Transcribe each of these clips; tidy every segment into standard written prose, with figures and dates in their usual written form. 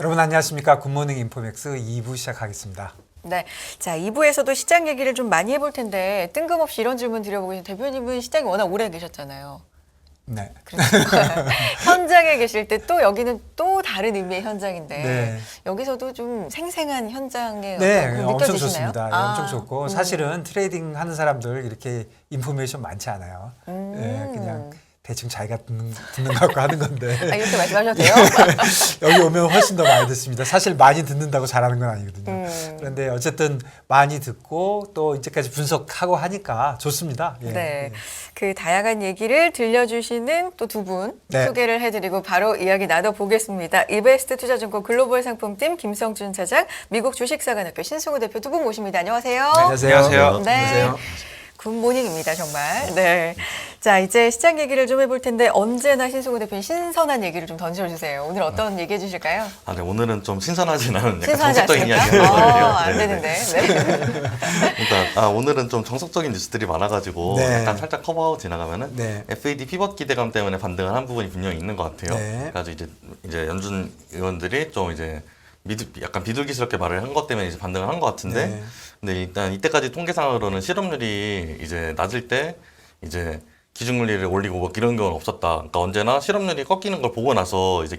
여러분 안녕하십니까. 굿모닝 인포맥스 2부 시작하겠습니다. 네. 자, 2부에서도 시장 얘기를 좀 많이 해볼 텐데 뜬금없이 이런 질문 드려보고 있는 대표님은 시장에 워낙 오래 계셨잖아요. 네. 그러니까 현장에 계실 때 또 여기는 또 다른 의미의 현장인데 네. 여기서도 좀 생생한 현장의 네, 어떤 그 엄청 느껴지시나요? 좋습니다. 네, 엄청 좋고 사실은 트레이딩 하는 사람들 이렇게 인포메이션 많지 않아요. 네, 그냥 대충 자기가 듣는 것 같고 하는 건데 아, 이렇게 말씀하셔도 돼요? 여기 오면 훨씬 더 많이 듣습니다. 사실 많이 듣는다고 잘하는 건 아니거든요. 그런데 어쨌든 많이 듣고 또 이제까지 분석하고 하니까 좋습니다. 예, 네. 예. 그 다양한 얘기를 들려주시는 또 두 분 네. 소개를 해드리고 바로 이야기 나눠보겠습니다. 이베스트 투자증권 글로벌 상품팀 김성준 차장, 미국 주식사관학교 신승우 대표 두 분 모십니다. 안녕하세요. 안녕하세요. 네. 굿모닝입니다, 정말. 네. 자, 이제 시장 얘기를 좀 해볼 텐데 언제나 신승우 대표님 신선한 얘기를 좀 던져주세요. 오늘 어떤 얘기 해주실까요? 아, 네, 오늘은 좀 신선하진 않은 약간 신선하지 정석적인 않습니까? 이야기 하는 거예요. 안 되는데. 네. 일단 오늘은 좀 정석적인 뉴스들이 많아가지고 네. 약간 살짝 커버하고 지나가면은 네. FED 피벗 기대감 때문에 반등을 한 부분이 분명히 있는 것 같아요. 네. 그래서 이제 연준 의원들이 좀 이제 약간 비둘기스럽게 말을 한 것 때문에 이제 반등을 한 것 같은데, 네. 근데 일단 이때까지 통계상으로는 실업률이 이제 낮을 때 이제 기준금리를 올리고 뭐 이런 경우는 없었다. 그러니까 언제나 실업률이 꺾이는 걸 보고 나서 이제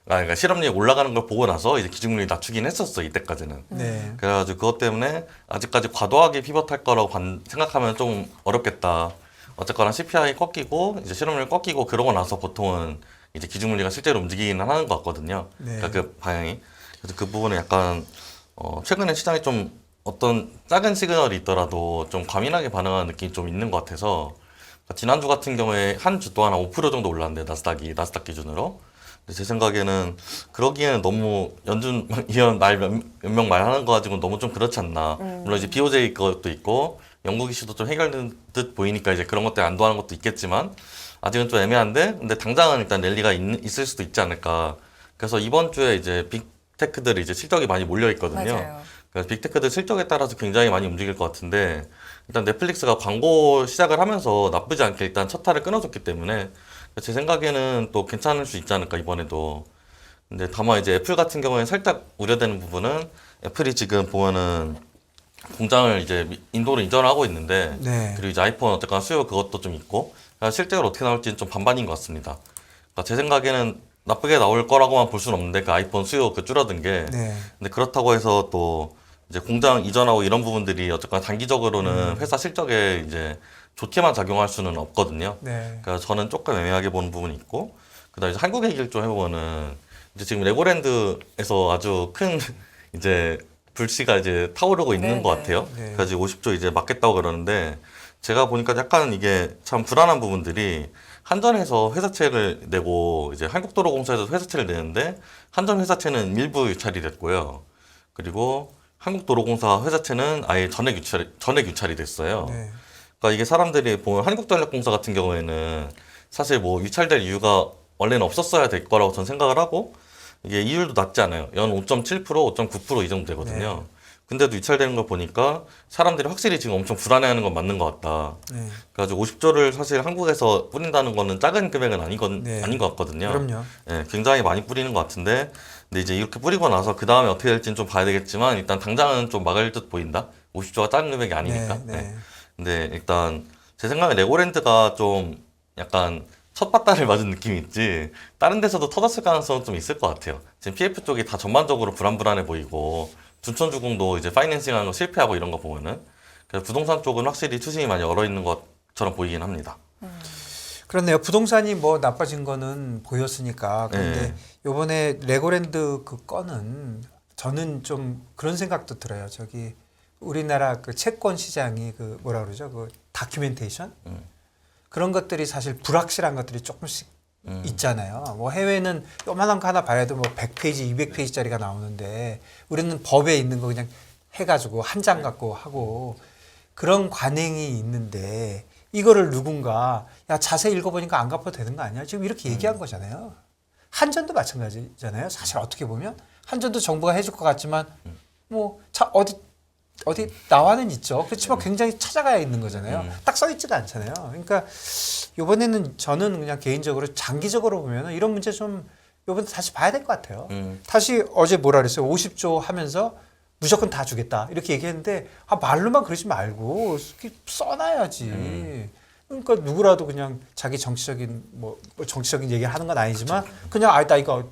그러니까 실업률이 올라가는 걸 보고 나서 이제 기준금리 낮추긴 했었어, 이때까지는. 네. 그래가지고 그것 때문에 아직까지 과도하게 피벗할 거라고 생각하면 좀 어렵겠다. 어쨌거나 CPI 꺾이고 이제 실업률 꺾이고 그러고 나서 보통은 이제 기준금리가 실제로 움직이기는 하는 것 같거든요. 네. 그러니까 그 방향이. 그래서 그 부분은 약간 최근에 시장이 좀 어떤 작은 시그널이 있더라도 좀 과민하게 반응하는 느낌이 좀 있는 것 같아서, 그러니까 지난주 같은 경우에 한 주 동안 한 5% 정도 올랐는데 나스닥 기준으로. 근데 제 생각에는 그러기에는 너무 연준 의원 몇 명 말하는 거 가지고 너무 좀 그렇지 않나. 물론 이제 BOJ 것도 있고 영국 이슈도 좀 해결된 듯 보이니까 이제 그런 것 때문에 안도하는 것도 있겠지만 아직은 좀 애매한데, 근데 당장은 일단 랠리가 있을 수도 있지 않을까. 그래서 이번 주에 이제 빅테크들이 이제 실적이 많이 몰려 있거든요. 맞아요. 그래서 빅테크들 실적에 따라서 굉장히 많이 움직일 것 같은데, 일단 넷플릭스가 광고 시작을 하면서 나쁘지 않게 일단 첫 타를 끊어줬기 때문에 제 생각에는 또 괜찮을 수 있지 않을까, 이번에도. 근데 다만 이제 애플 같은 경우에는 살짝 우려되는 부분은, 애플이 지금 보면은 공장을 이제 인도로 이전하고 있는데, 네. 그리고 이제 아이폰 어쨌거나 수요 그것도 좀 있고, 실제로 어떻게 나올지는 좀 반반인 것 같습니다. 그러니까 제 생각에는 나쁘게 나올 거라고만 볼 수는 없는데, 그 아이폰 수요 그 줄어든 게. 네. 근데 그렇다고 해서 또 이제 공장 이전하고 이런 부분들이 어쨌거나 단기적으로는 회사 실적에 이제 좋게만 작용할 수는 없거든요. 네. 그래서 저는 조금 애매하게 보는 부분이 있고, 그다음에 이제 한국 얘기를 좀 해보면은 이제 지금 레고랜드에서 아주 큰 이제 불씨가 이제 타오르고 있는 네, 것 네. 같아요. 네. 그래서 50조 이제 맞겠다고 그러는데, 제가 보니까 약간 이게 참 불안한 부분들이, 한전에서 회사채를 내고 이제 한국도로공사에서 회사채를 내는데 한전 회사채는 일부 유찰이 됐고요. 그리고 한국도로공사 회사채는 아예 전액 유찰이 됐어요. 네. 그러니까 이게 사람들이 보면 한국전력공사 같은 경우에는 사실 뭐 유찰될 이유가 원래는 없었어야 될 거라고 저는 생각을 하고, 이게 이율도 낮지 않아요. 연 5.7%, 5.9% 이 정도 되거든요. 근데도 유찰되는 걸 보니까 사람들이 확실히 지금 엄청 불안해하는 건 맞는 것 같다. 네. 그래가지고 50조를 사실 한국에서 뿌린다는 거는 작은 금액은 네. 아닌 것 같거든요. 그럼요. 예, 굉장히 많이 뿌리는 것 같은데, 근데 이제 이렇게 뿌리고 나서 그 다음에 어떻게 될지는 좀 봐야 되겠지만, 일단 당장은 좀 막을 듯 보인다. 50조가 작은 금액이 아니니까. 네. 네. 예. 근데 일단 제 생각에 레고랜드가 좀 약간 첫 바다를 맞은 느낌이 있지, 다른 데서도 터졌을 가능성은 좀 있을 것 같아요. 지금 PF 쪽이 다 전반적으로 불안불안해 보이고, 둔촌주공도 이제 파이낸싱하는 거 실패하고 이런 거 보면은, 그래서 부동산 쪽은 확실히 투심이 많이 얼어 있는 것처럼 보이긴 합니다. 그렇네요. 부동산이 뭐 나빠진 거는 보였으니까. 그런데 네. 요번에 레고랜드 그 건은 저는 좀 그런 생각도 들어요. 저기 우리나라 그 채권 시장이 그 뭐라 그러죠? 그 다큐멘테이션? 그런 것들이 사실 불확실한 것들이 조금씩 있잖아요. 뭐 해외는 요만한 거 하나 봐야도 뭐 100페이지, 200페이지짜리가 나오는데 우리는 법에 있는 거 그냥 해가지고 한 장 갖고 하고 그런 관행이 있는데, 이거를 누군가 야 자세히 읽어보니까 안 갚아도 되는 거 아니야? 지금 이렇게 얘기한 거잖아요. 한전도 마찬가지잖아요. 사실 어떻게 보면 한전도 정부가 해줄 것 같지만 뭐 어디 나와는 있죠. 그렇지만 굉장히 찾아가야 있는 거잖아요. 딱 써 있지도 않잖아요. 그러니까 이번에는 저는 그냥 개인적으로 장기적으로 보면 이런 문제 좀 이번 다시 봐야 될 것 같아요. 다시 어제 뭐라 그랬어요? 50조 하면서 무조건 다 주겠다 이렇게 얘기했는데 말로만 그러지 말고 이렇게 써놔야지. 그러니까 누구라도 그냥 자기 정치적인 정치적인 얘기를 하는 건 아니지만 그냥 나 이거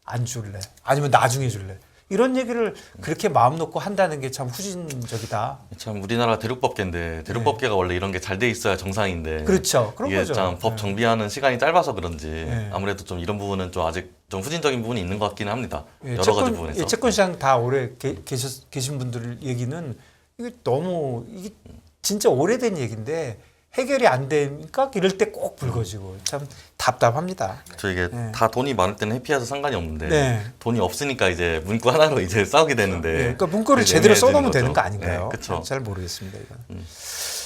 안 줄래 아니면 나중에 줄래 이런 얘기를 그렇게 마음 놓고 한다는 게 참 후진적이다. 참 우리나라 대륙법계인데 대륙법계가 원래 이런 게 잘 돼 있어야 정상인데 그렇죠. 그런 이게 거죠. 참 법 정비하는 시간이 짧아서 그런지 네. 아무래도 좀 이런 부분은 좀 아직 좀 후진적인 부분이 있는 것 같기는 합니다. 예, 여러 가지 부분에서. 채권 시장 다 오래 계신 분들 얘기는 이게 너무 이게 진짜 오래된 얘기인데 해결이 안 되니까 이럴 때 꼭 불거지고 참 답답합니다. 저 이게 네. 다 돈이 많을 때는 해피해서 상관이 없는데 네. 돈이 없으니까 이제 문구 하나로 이제 싸우게 되는데. 예, 그러니까 문구를 그게 제대로 애매해지는 써놓으면 거죠. 되는 거 아닌가요? 네, 그렇죠. 잘 모르겠습니다. 이건.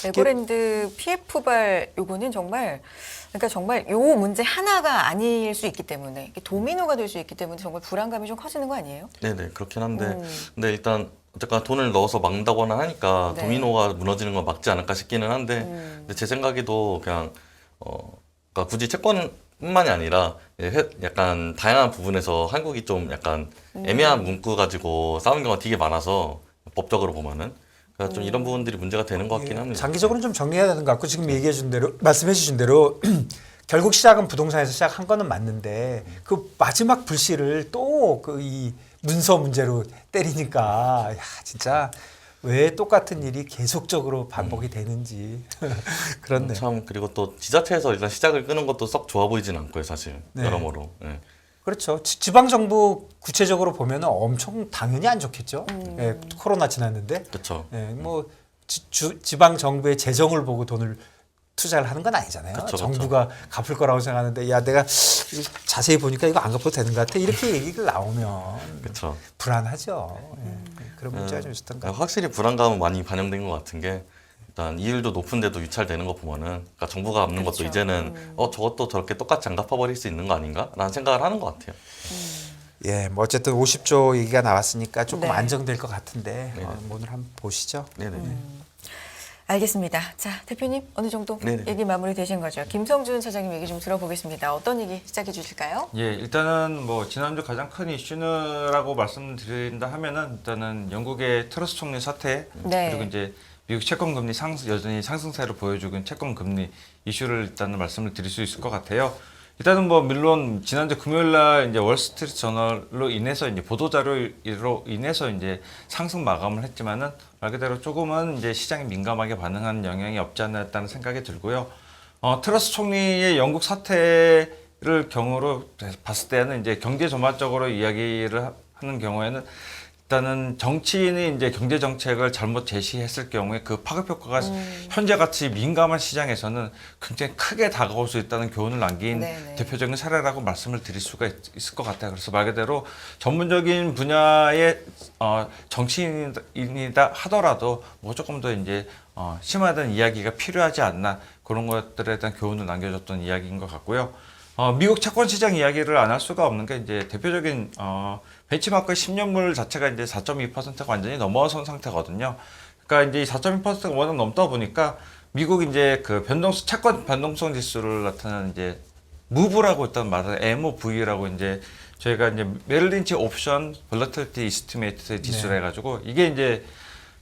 에버랜드 PF발 요거는 정말 그러니까 정말 요 문제 하나가 아닐 수 있기 때문에 이게 도미노가 될 수 있기 때문에 정말 불안감이 좀 커지는 거 아니에요? 네네 그렇긴 한데 근데 일단 어쨌거나 돈을 넣어서 막는다거나 하니까 네. 도미노가 무너지는 건 막지 않을까 싶기는 한데 근데 제 생각에도 그냥 그러니까 굳이 채권뿐만이 아니라 약간 다양한 부분에서 한국이 좀 약간 애매한 문구 가지고 싸우는 경우가 되게 많아서 법적으로 보면은 그러니까 좀 이런 부분들이 문제가 되는 것 같긴 합니다. 장기적으로는 좀 정리해야 되는 것 같고 지금 얘기해 준 대로 말씀해 주신 대로 결국 시작은 부동산에서 시작한 거는 맞는데 그 마지막 불씨를 또 그 이 문서 문제로 때리니까 야 진짜 왜 똑같은 일이 계속적으로 반복이 되는지 그렇네요. 참 그리고 또 지자체에서 일단 시작을 끄는 것도 썩 좋아 보이진 않고요 사실 네. 여러모로. 예. 그렇죠. 지방 정부 구체적으로 보면은 엄청 당연히 안 좋겠죠. 예, 코로나 지났는데 그렇죠. 예, 뭐 지방 정부의 재정을 보고 돈을 투자를 하는 건 아니잖아요. 그쵸, 그쵸. 정부가 갚을 거라고 생각하는데 야 내가 자세히 보니까 이거 안 갚아도 되는 것 같아 이렇게 얘기가 나오면 그렇죠. 불안하죠. 예, 그런 문제가 좀 있었던 것 같아요. 확실히 불안감은 많이 반영된 것 같은 게 일단 이율도 높은데도 유찰되는 거 보면은 그러니까 정부가 갚는 그렇죠. 것도 이제는 저것도 저렇게 똑같이 안 갚아버릴 수 있는 거 아닌가라는 생각을 하는 것 같아요. 예, 뭐 어쨌든 50조 얘기가 나왔으니까 조금 네. 안정될 것 같은데 오늘 한번 보시죠. 네네. 알겠습니다. 자, 대표님 어느 정도 네네. 얘기 마무리 되신 거죠? 김성준 차장님 얘기 좀 들어보겠습니다. 어떤 얘기 시작해 주실까요? 예, 일단은 뭐 지난주 가장 큰 이슈라고 말씀드린다 하면은 일단은 영국의 트러스 총리 사태 네. 그리고 이제 미국 채권 금리 여전히 상승세를 보여주고 있는 채권 금리 이슈를 일단은 말씀을 드릴 수 있을 것 같아요. 일단은 뭐 물론 지난주 금요일 날 이제 월스트리트 저널로 인해서 이제 보도 자료로 인해서 이제 상승 마감을 했지만은 말 그대로 조금은 이제 시장이 민감하게 반응한 영향이 없지 않았다는 생각이 들고요. 트러스 총리의 영국 사태를 경우로 봤을 때는 이제 경제 전반적으로 이야기를 하는 경우에는 일단은 정치인이 이제 경제 정책을 잘못 제시했을 경우에 그 파급 효과가 현재 같이 민감한 시장에서는 굉장히 크게 다가올 수 있다는 교훈을 남긴 네네. 대표적인 사례라고 말씀을 드릴 수가 있을 것 같아요. 그래서 말 그대로 전문적인 분야의 정치인이다 하더라도 뭐 조금 더 이제 심화된 이야기가 필요하지 않나 그런 것들에 대한 교훈을 남겨줬던 이야기인 것 같고요. 미국 채권 시장 이야기를 안 할 수가 없는 게 이제 대표적인 벤치마크 10년물 자체가 이제 4.2%가 완전히 넘어선 상태거든요. 그러니까 이제 4.2%가 워낙 넘다 보니까 미국 이제 그 채권 변동성 지수를 나타내는 이제 무브라고 일단 말하는 MOV라고 이제 저희가 이제 메릴린치 옵션 볼러틸리티 이스티메이트 지수를 해가지고 이게 이제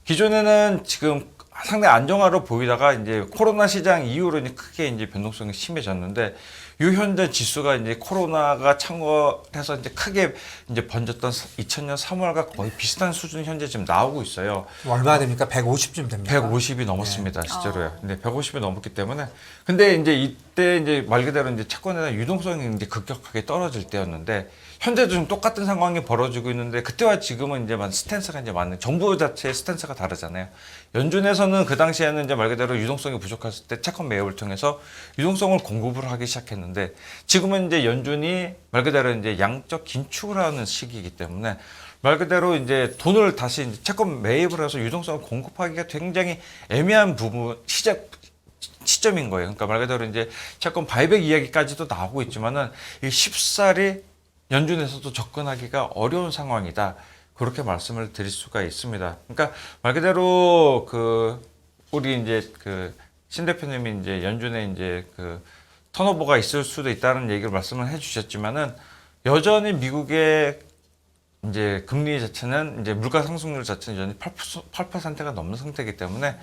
기존에는 지금 상당히 안정화로 보이다가 이제 코로나 시장 이후로 이제 크게 이제 변동성이 심해졌는데 요 현재 지수가 이제 코로나가 창궐해서 이제 크게 이제 번졌던 2000년 3월과 거의 비슷한 수준 현재 지금 나오고 있어요. 얼마 됩니까? 150쯤 됩니까? 150이 넘었습니다, 실제로요. 근데 150이 넘었기 때문에 근데 이제 이때 이제 말 그대로 이제 채권에 대한 유동성이 이제 급격하게 떨어질 때였는데 현재도 좀 똑같은 상황이 벌어지고 있는데 그때와 지금은 이제 스탠스가 이제 맞는 정부 자체의 스탠스가 다르잖아요. 연준에서는 그 당시에는 이제 말 그대로 유동성이 부족했을 때 채권 매입을 통해서 유동성을 공급을 하기 시작했는데 지금은 이제 연준이 말 그대로 이제 양적 긴축을 하는 시기이기 때문에 말 그대로 이제 돈을 다시 이제 채권 매입을 해서 유동성을 공급하기가 굉장히 애매한 부분 시점인 거예요. 그러니까 말 그대로 이제 채권 바이백 이야기까지도 나오고 있지만은 이 쉽사리 연준에서도 접근하기가 어려운 상황이다. 그렇게 말씀을 드릴 수가 있습니다. 그러니까 말 그대로 우리 이제 신 대표님이 이제 연준에 이제 턴오버가 있을 수도 있다는 얘기를 말씀을 해주셨지만은 여전히 미국의 이제 금리 자체는 이제 물가 상승률 자체는 여전히 8%가 넘는 상태이기 때문에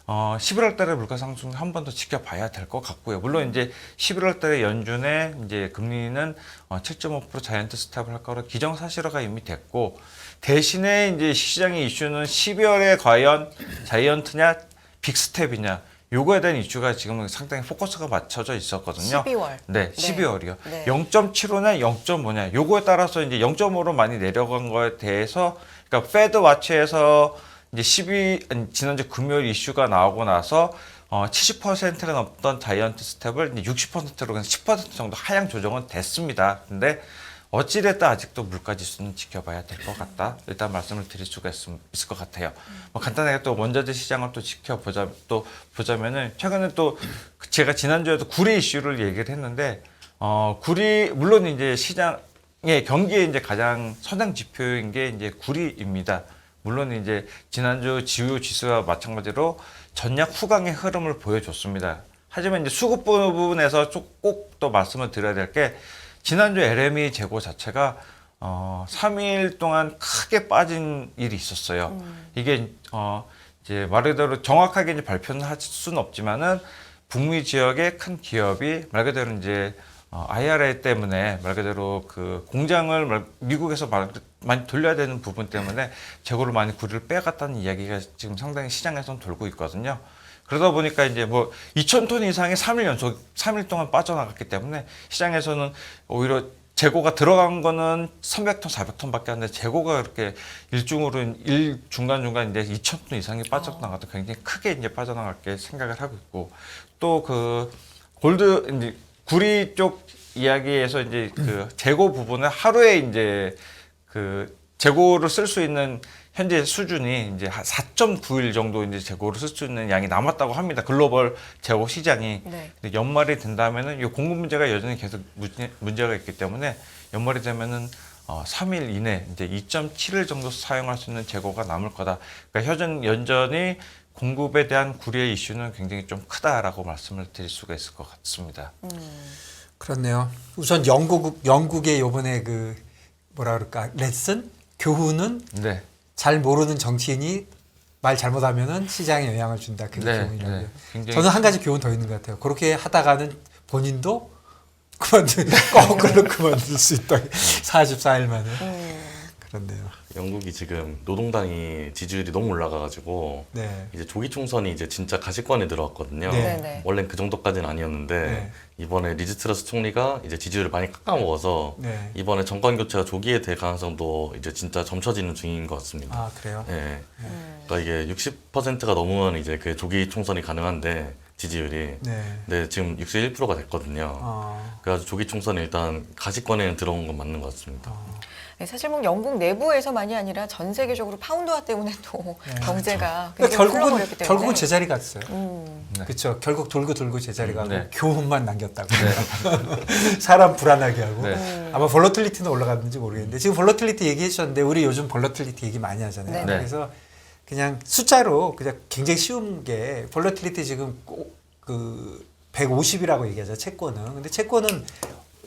11월 달에 물가 상승 한 번 더 지켜봐야 될 것 같고요. 물론 이제 11월 달에 연준의 이제 금리는 7.5% 자이언트 스텝을 할 거로 기정사실화가 이미 됐고, 대신에 이제 시장의 이슈는 12월에 과연 자이언트냐 빅스텝이냐, 요거에 대한 이슈가 지금 상당히 포커스가 맞춰져 있었거든요. 12월. 네, 12월이요. 네. 0.75냐 0.5냐 요거에 따라서 이제 0.5로 많이 내려간 거에 대해서, 그러니까 페드 와치에서 이제 지난주 금요일 이슈가 나오고 나서 70%가 넘던 자이언트 스텝을 이제 60%로 그냥 10% 정도 하향 조정은 됐습니다. 근데 어찌됐든 아직도 물가 지수는 지켜봐야 될 것 같다. 일단 말씀을 드릴 수가 있을 것 같아요. 뭐 간단하게 또 원자재 시장을 또 보자면은 최근에 또 제가 지난주에도 구리 이슈를 얘기를 했는데, 구리 물론 이제 시장의 경기에 이제 가장 선행 지표인 게 이제 구리입니다. 물론 이제 지난주 주요 지수와 마찬가지로 전략 후강의 흐름을 보여줬습니다. 하지만 이제 수급 부분에서 꼭 또 말씀을 드려야 될 게, 지난주 LME 재고 자체가 3일 동안 크게 빠진 일이 있었어요. 이게 이제 말 그대로 정확하게 이제 발표는 할 수는 없지만은 북미 지역의 큰 기업이 말 그대로 이제 IRA 때문에 말 그대로 그 공장을 미국에서 많이 돌려야 되는 부분 때문에 재고를 많이 구리를 빼갔다는 이야기가 지금 상당히 시장에서는 돌고 있거든요. 그러다 보니까 이제 뭐 2,000톤 이상이 3일 동안 빠져나갔기 때문에 시장에서는 오히려 재고가 들어간 거는 300톤, 400톤밖에 안 돼. 재고가 그렇게 중간중간 이제 2,000톤 이상이 빠져나가도 굉장히 크게 이제 빠져나갈게 생각을 하고 있고, 또 그 이제 구리 쪽 이야기에서 이제 그 재고 부분은 하루에 이제 그 재고를 쓸 수 있는 현재 수준이 이제 4.9일 정도 이제 재고를 쓸 수 있는 양이 남았다고 합니다. 글로벌 재고 시장이. 네. 근데 연말이 된다면은 이 공급 문제가 여전히 계속 문제가 있기 때문에 연말이 되면은 3일 이내 이제 2.7일 정도 사용할 수 있는 재고가 남을 거다. 그러니까 여전히 공급에 대한 구리의 이슈는 굉장히 좀 크다라고 말씀을 드릴 수가 있을 것 같습니다. 그렇네요. 우선 영국의 요번에 그 뭐라 그럴까 교훈은 네. 잘 모르는 정치인이 말 잘못하면은 시장에 영향을 준다. 그게 네, 교훈이라고요. 네. 굉장히 저는 한 가지 교훈 더 있는 것 같아요. 그렇게 하다가는 본인도 거꾸로 그만둘 수 있다. 44일 만에. 그렇네요. 영국이 지금 노동당이 지지율이 너무 올라가가지고 네. 이제 조기 총선이 이제 진짜 가시권에 들어왔거든요. 네. 네. 원래는 그 정도까지는 아니었는데 네. 이번에 리즈 트러스 총리가 이제 지지율을 많이 깎아먹어서 네. 이번에 정권 교체가 조기에 될 가능성도 이제 진짜 점쳐지는 중인 것 같습니다. 아 그래요? 예. 그러니까 이게 60%가 넘으면 이제 그 조기 총선이 가능한데 지지율이. 네. 근데 지금 61%가 됐거든요. 그래가지고 조기 총선이 일단 가시권에는 들어온 건 맞는 것 같습니다. 네, 사실 뭐 영국 내부에서만이 아니라 전 세계적으로 파운드화 때문에 또 네. 경제가 그러니까 굉장히 흘러버렸기 때문에 결국은 제자리 갔어요. 네. 그렇죠. 결국 돌고 제자리 가고 네. 교훈만 남겼다고. 사람 불안하게 하고. 네. 아마 볼러틸리티는 올라갔는지 모르겠는데 지금 볼러틸리티 얘기해 주셨는데 우리 요즘 볼러틸리티 얘기 많이 하잖아요. 네. 그래서 그냥 숫자로 그냥 굉장히 쉬운 게 볼러틸리티 지금 그 150이라고 얘기하죠. 채권은. 근데 채권은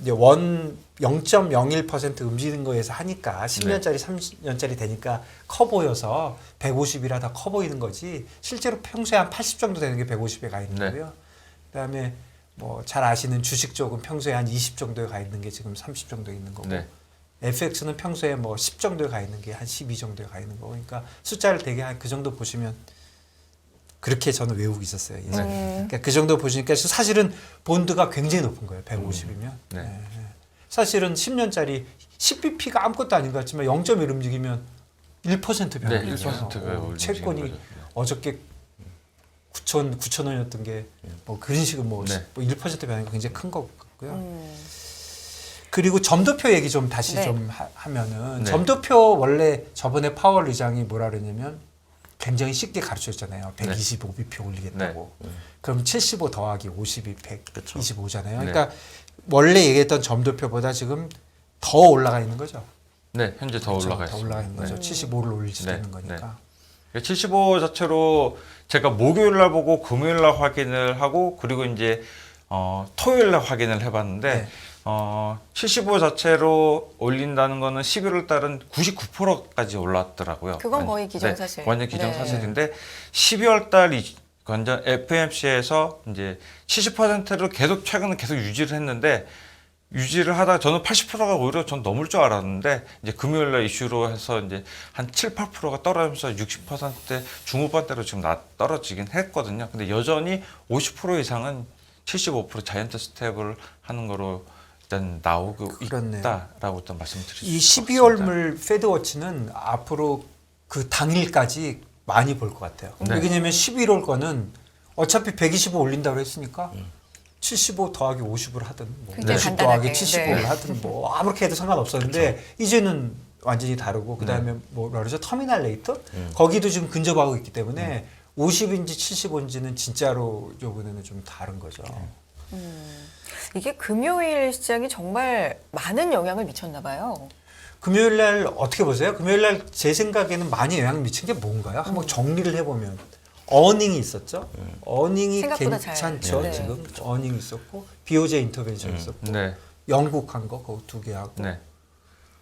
이제 0.01% 움직이는 거에서 하니까 10년짜리 30년짜리 되니까 커 보여서 150이라 더 커 보이는 거지 실제로 평소에 한 80 정도 되는 게 150에 가 있는 네. 거고요. 그다음에 뭐 잘 아시는 주식 쪽은 평소에 한 20 정도에 가 있는 게 지금 30 정도 있는 거고 네. FX는 평소에 뭐 10 정도에 가 있는 게 한 12 정도에 가 있는 거고 그러니까 숫자를 되게 한 그 정도 보시면 그렇게 저는 외우고 있었어요. 예전에. 그러니까 그 정도 보시니까 사실은 본드가 굉장히 높은 거예요. 150이면. 네. 사실은 10년짜리 10bp가 아무것도 아닌 것 같지만 0.1 움직이면 1% 변화가 네, 1%가 채권이 어저께 9,000원이었던 게 뭐 그런 식으로 뭐 네. 1% 변화가 굉장히 큰 것 같고요. 그리고 점도표 얘기 좀 다시 네. 좀 하면은 네. 점도표 원래 저번에 파월 의장이 뭐라 그랬냐면 굉장히 쉽게 가르쳐줬잖아요. 125bp 올리겠다고. 그럼 75 더하기 50이 125잖아요. 네. 그러니까 원래 얘기했던 점도표보다 지금 더 올라가 있는 거죠. 네, 현재 더 그렇죠? 올라가 더 있습니다. 올라가 있는 거죠. 75를 올릴 수 네. 있는 거니까. 75 자체로 제가 목요일 날 보고 금요일 날 확인을 하고 그리고 이제 토요일 날 확인을 해봤는데 네. 75 자체로 올린다는 거는 11월 달은 99%까지 올랐더라고요. 그건 거의 기정사실. 완전 네. 기정사실인데 12월 달 완전 FMC에서 이제 70%를 계속 최근에 계속 유지를 했는데 유지를 하다가 저는 80%가 오히려 전 넘을 줄 알았는데 이제 금요일 날 이슈로 해서 이제 한 7, 8%가 떨어지면서 60%대 중후반대로 지금 떨어지긴 했거든요. 근데 여전히 50% 이상은 75% 자이언트 스텝을 하는 거로 일단 나오고 그렇네요. 있다라고 일단 말씀드릴 수 이 있을 것 12월 같습니다. 물 페드워치는 앞으로 그 당일까지 많이 볼 것 같아요. 네. 왜냐면 11월 거는 어차피 125 올린다고 했으니까 75 더하기 50을 하든 뭐 굉장히 50 간단하게, 더하기 75를 네. 하든 뭐 아무렇게 해도 상관없었는데 이제는 완전히 다르고 그다음에 뭐라 그러죠? 터미널 레이트? 거기도 지금 근접하고 있기 때문에 50인지 75인지는 진짜로 요번에는 좀 다른 거죠. 이게 금요일 시장이 정말 많은 영향을 미쳤나 봐요. 금요일 날 어떻게 보세요? 금요일 날 제 생각에는 많이 영향 미친 게 뭔가요? 한번 정리를 해보면 어닝이 있었죠. 어닝이 생각보다 잘. 괜찮죠. 네. 지금 어닝 있었고 BOJ 인터벤션 있었고 네. 영국 한 거 그거 2개 하고 네.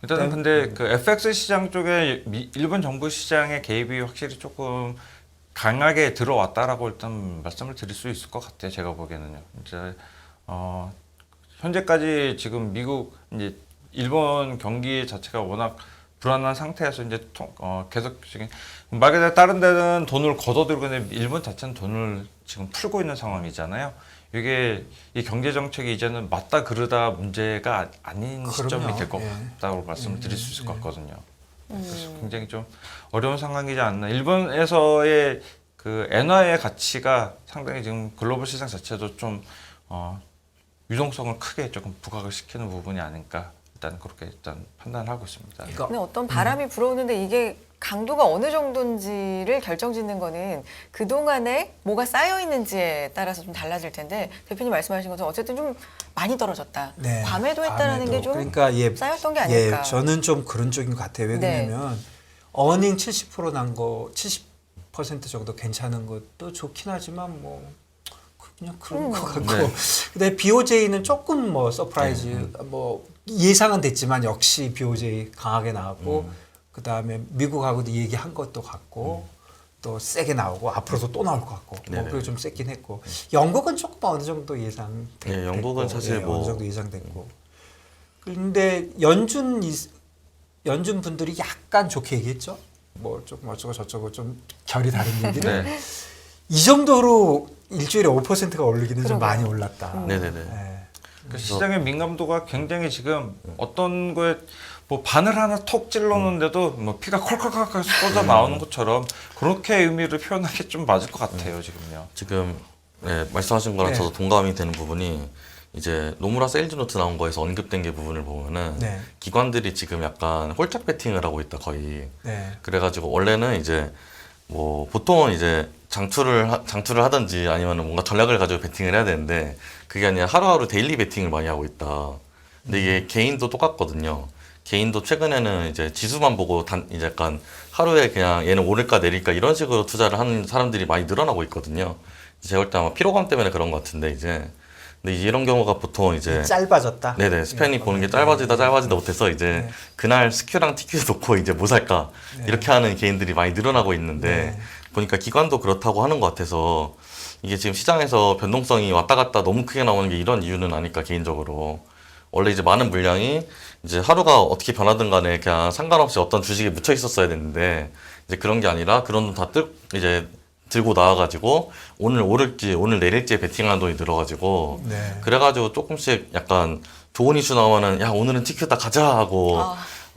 일단은 근데 그 FX 시장 쪽에 일본 정부 시장의 개입이 확실히 조금 강하게 들어왔다라고 일단 말씀을 드릴 수 있을 것 같아요. 제가 보기에는요. 이제 현재까지 지금 미국 이제 일본 경기 자체가 워낙 불안한 상태에서 이제 계속 지금 말 그대로 다른 데는 돈을 걷어들고 있는데 일본 자체는 돈을 지금 풀고 있는 상황이잖아요. 이게 이 경제 정책이 이제는 맞다 그르다 문제가 아닌 그럼요. 시점이 될 것 예. 같다고 말씀을 드릴 수 있을 것 예. 같거든요. 그래서 굉장히 좀 어려운 상황이지 않나. 일본에서의 그 엔화의 가치가 상당히 지금 글로벌 시장 자체도 좀 유동성을 크게 조금 부각을 시키는 부분이 아닐까. 일단 그렇게 일단 판단을 하고 있습니다. 그러니까 근데 어떤 바람이 불어오는데 이게 강도가 어느 정도인지를 결정짓는 거는 그동안에 뭐가 쌓여 있는지에 따라서 좀 달라질 텐데 대표님 말씀하신 것처럼 어쨌든 좀 많이 떨어졌다. 네, 과매도했다라는 게 좀 그러니까 쌓였던 게 아닐까. 예, 저는 좀 그런 쪽인 것 같아요. 왜 네. 그러냐면 어닝 70% 난 거 70% 정도 괜찮은 것도 좋긴 하지만 뭐 그냥 그런 것 같고 네. 근데 BOJ는 조금 뭐 서프라이즈 뭐 예상은 됐지만 역시 BOJ 강하게 나왔고 그 다음에 미국하고도 얘기한 것도 같고 또 세게 나오고 앞으로도 또 나올 것 같고 뭐 네네. 그리고 좀 세긴 했고 영국은 조금 어느 정도 예상됐고 네, 영국은 사실 뭐 어느 정도 예상됐고 근데 연준 분들이 약간 좋게 얘기했죠. 뭐 조금 어쩌고 저쩌고 좀 결이 다른 얘기를 네. 이 정도로 일주일에 5%가 오르기는 좀 그러게요. 많이 올랐다. 네네네. 예. 그 시장의 민감도가 굉장히 지금 어떤 거에 뭐 바늘 하나 톡 찔러놓는데도 뭐 피가 콜콜콜 쏟아 나오는 것처럼 그렇게 의미를 표현하기 좀 맞을 것 같아요 지금요. 지금 말씀하신 거랑 네. 저도 동감이 되는 부분이 이제 노무라 세일즈 노트 나온 거에서 언급된 게 부분을 보면은 네. 기관들이 지금 약간 홀짝 배팅을 하고 있다 거의. 네. 그래가지고 원래는 이제 뭐 보통은 이제 장투를 하든지 아니면 뭔가 전략을 가지고 배팅을 해야 되는데 그게 아니라 하루하루 데일리 배팅을 많이 하고 있다. 근데 이게 개인도 똑같거든요. 개인도 최근에는 이제 지수만 보고 이제 약간 하루에 그냥 얘는 오를까 내릴까 이런 식으로 투자를 하는 사람들이 많이 늘어나고 있거든요. 제가 볼 때 아마 피로감 때문에 그런 것 같은데 이제 근데 이런 경우가 보통 이제 짧아졌다. 네네 스팬이 보는 게 짧아지다 못해서 이제 네. 그날 스큐랑 TQ 놓고 이제 뭐 살까 이렇게 하는 개인들이 많이 늘어나고 있는데 네. 보니까 기관도 그렇다고 하는 것 같아서 이게 지금 시장에서 변동성이 왔다 갔다 너무 크게 나오는 게 이런 이유는 아닐까 개인적으로. 원래 이제 많은 물량이 이제 하루가 어떻게 변하든 간에 그냥 상관없이 어떤 주식에 묻혀 있었어야 되는데 이제 그런 게 아니라 그런 돈 다 이제 들고 나와가지고 오늘 오를지 오늘 내릴지 베팅하는 돈이 늘어가지고 네. 그래가지고 조금씩 약간 좋은 이슈 나오면은 야 오늘은 TQ다 가자 하고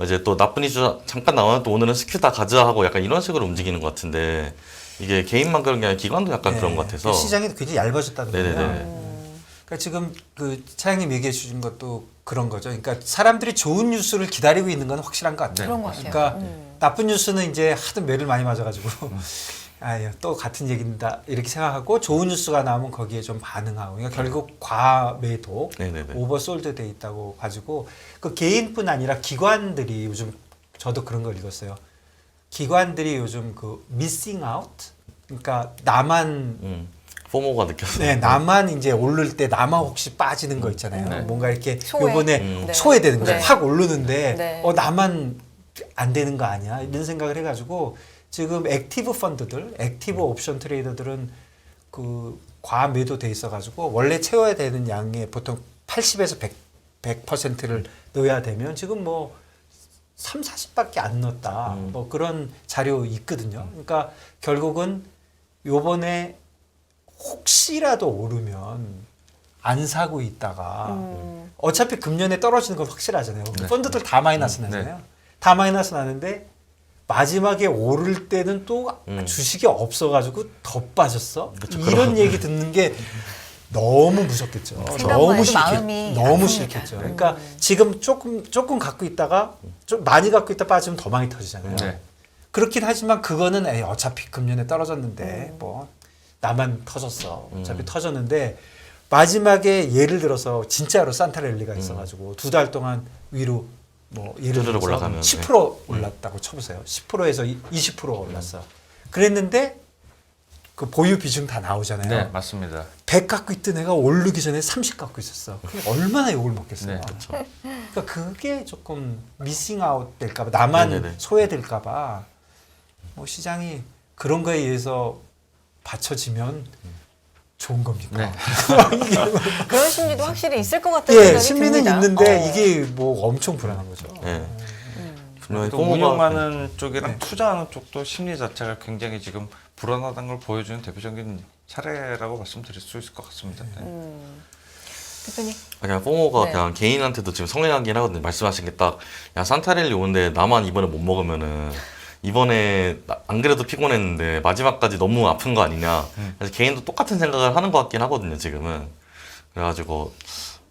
이제 또 나쁜 이슈 잠깐 나오면 또 오늘은 스큐다 가자 하고 약간 이런 식으로 움직이는 것 같은데 이게 개인만 그런 게 아니라 기관도 약간 그런 것 같아서 시장이 굉장히 얇아졌다는 네네네. 거예요. 그러니까 지금 그 차장님 얘기해 주신 것도 그런 거죠. 그러니까 사람들이 좋은 뉴스를 기다리고 있는 건 확실한 것 같아요. 그런 것 같아요. 그러니까 나쁜 뉴스는 이제 하도 매를 많이 맞아가지고 아유 또 같은 얘기입니다 이렇게 생각하고 좋은 뉴스가 나오면 거기에 좀 반응하고 그러니까 결국 과매도 네네네. 오버솔드 돼 있다고 가지고 그 개인뿐 아니라 기관들이 요즘 저도 그런 걸 읽었어요. 기관들이 요즘 그 missing out 그러니까 나만 포모가 느껴서. 네, 나만 이제 오를 때 나만 혹시 빠지는 거 있잖아요. 네. 뭔가 이렇게 소외. 요번에 네. 소외되는 거죠. 네. 확 오르는데 네. 나만 안 되는 거 아니야? 이런 생각을 해가지고 지금 액티브 펀드들, 액티브 옵션 트레이더들은 그 과매도 돼 있어가지고 원래 채워야 되는 양의 보통 80에서 100%를 넣어야 되면 지금 뭐 3, 40밖에 안 넣었다. 뭐 그런 자료 있거든요. 그러니까 결국은 요번에 혹시라도 오르면 안 사고 있다가 어차피 금년에 떨어지는 건 확실하잖아요. 네. 펀드들 다 마이너스 나잖아요. 다 마이너스 나는데 마지막에 오를 때는 또 주식이 없어가지고 더 빠졌어. 이런 얘기 듣는 게 너무 무섭겠죠. 생각만 너무 해도 싫겠, 마음이 너무 아픕니다. 싫겠죠. 그러니까 지금 조금 갖고 있다가 좀 많이 갖고 있다 빠지면 더 많이 터지잖아요. 네. 그렇긴 하지만 그거는 에이, 어차피 금년에 떨어졌는데 뭐 나만 터졌어. 어차피 터졌는데 마지막에 예를 들어서 진짜로 산타랠리가 있어가지고 2달 동안 위로 뭐 예를 쭈르륵 들어서 올라가면, 10% 올랐다고 쳐보세요. 10%에서 20% 올랐어. 그랬는데 그 보유 비중 다 나오잖아요. 네, 맞습니다. 100 갖고 있던 애가 오르기 전에 30 갖고 있었어. 그게 얼마나 욕을 먹겠어요. 네, 그렇죠. 그러니까 그게 조금 미싱 아웃 될까봐 나만 네네네. 소외될까봐 뭐 시장이 그런 거에 의해서 받쳐지면 좋은 겁니까? 네. 그런 심리도 확실히 있을 것 같다는 예, 생각이 심리는 듭니다. 있는데 이게 뭐 엄청 불안한 거죠. 네. 분명히 또 포모가 운영하는 쪽이랑 네. 투자하는 쪽도 심리 자체가 굉장히 지금 불안하다는 걸 보여주는 대표적인 사례라고 말씀드릴 수 있을 것 같습니다. 네. 대표님. 그냥 포모가 네. 그냥 개인한테도 지금 성향이긴 하거든요. 말씀하신 게 딱 야 산타랠리 오는데 나만 이번에 못 먹으면은 이번에 안 그래도 피곤했는데 마지막까지 너무 아픈 거 아니냐. 그래서 개인도 똑같은 생각을 하는 것 같긴 하거든요. 지금은. 그래가지고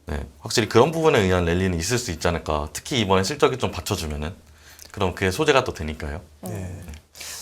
네, 확실히 그런 부분에 의한 랠리는 있을 수 있지 않을까. 특히 이번에 실적이 좀 받쳐주면은 그럼 그게 소재가 또 되니까요. 네.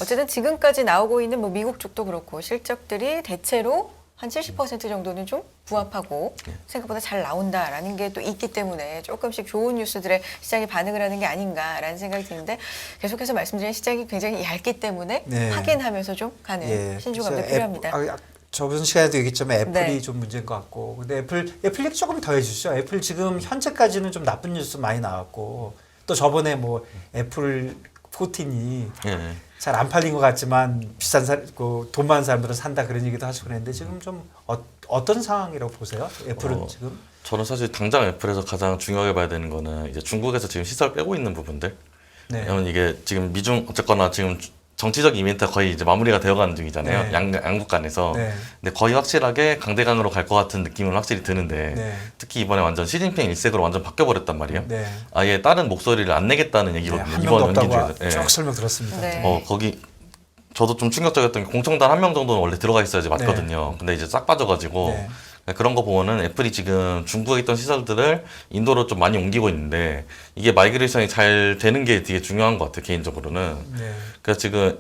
어쨌든 지금까지 나오고 있는 뭐 미국 쪽도 그렇고 실적들이 대체로 한 70% 정도는 좀 부합하고 생각보다 잘 나온다라는 게 또 있기 때문에 조금씩 좋은 뉴스들에 시장이 반응을 하는 게 아닌가라는 생각이 드는데 계속해서 말씀드린 시장이 굉장히 얇기 때문에 네. 확인하면서 좀 가는 신중함도 그래서 필요합니다. 저번 시간에도 얘기했지만 애플이 네. 좀 문제인 것 같고 근데 애플 얘기 조금 더 해주시죠. 애플 지금 현재까지는 좀 나쁜 뉴스 많이 나왔고 또 저번에 뭐 애플 14이 예. 잘 안 팔린 것 같지만 비싼 돈 많은 사람들은 산다 그런 얘기도 하시고 그랬는데 지금 좀 어떤 상황이라고 보세요? 애플은 지금? 저는 사실 당장 애플에서 가장 중요하게 봐야 되는 거는 이제 중국에서 지금 시설 빼고 있는 부분들. 네. 왜냐면 이게 지금 미중 어쨌거나 지금 정치적 이벤트가 거의 이제 마무리가 되어가는 중이잖아요. 네. 양국 간에서. 네. 근데 거의 확실하게 강대강으로 갈 것 같은 느낌은 확실히 드는데 네. 특히 이번에 완전 시진핑 일색으로 완전 바뀌어버렸단 말이에요. 네. 아예 다른 목소리를 안 내겠다는 네, 얘기거든요. 한 명도 이번 연기 없다고 중에서. 예. 쭉 설명 들었습니다. 네. 거기 저도 좀 충격적이었던 게 공청단 한 명 정도는 원래 들어가 있어야지 맞거든요. 근데 이제 싹 빠져가지고 네. 그런 거 보면은 애플이 지금 중국에 있던 시설들을 인도로 좀 많이 옮기고 있는데 이게 마이그레이션이 잘 되는 게 되게 중요한 것 같아요 개인적으로는. 네. 그래서 지금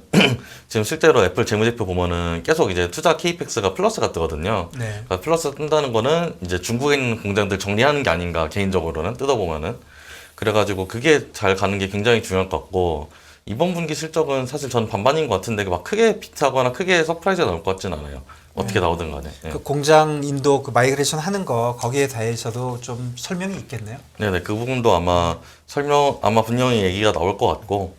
지금 실제로 애플 재무제표 보면은 계속 이제 투자 케이펙스가 플러스가 뜨거든요. 네. 그러니까 플러스 뜬다는 거는 이제 중국에 있는 공장들 정리하는 게 아닌가 개인적으로는 뜯어보면은. 그래가지고 그게 잘 가는 게 굉장히 중요할 것 같고 이번 분기 실적은 사실 저는 반반인 것 같은데 막 크게 비트하거나 크게 서프라이즈가 나올 것 같지는 않아요. 어떻게 나오든 간에. 예. 그 공장 인도 그 마이그레이션 하는 거 거기에 대해서도 좀 설명이 있겠네요. 네네 그 부분도 아마 분명히 얘기가 나올 것 같고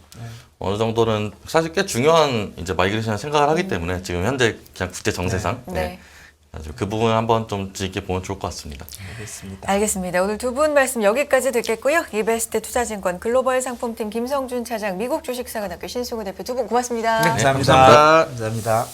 어느 정도는 사실 꽤 중요한 이제 마이그레이션 생각을 하기 때문에 지금 현재 그냥 국제 정세상 네. 아주 그 부분 한번 좀 깊게 보면 좋을 것 같습니다. 알겠습니다. 알겠습니다. 오늘 두 분 말씀 여기까지 듣겠고요. 이베스트 투자증권 글로벌 상품팀 김성준 차장, 미국 주식사관학교 신승우 대표 두 분 고맙습니다. 감사합니다. 감사합니다. 감사합니다.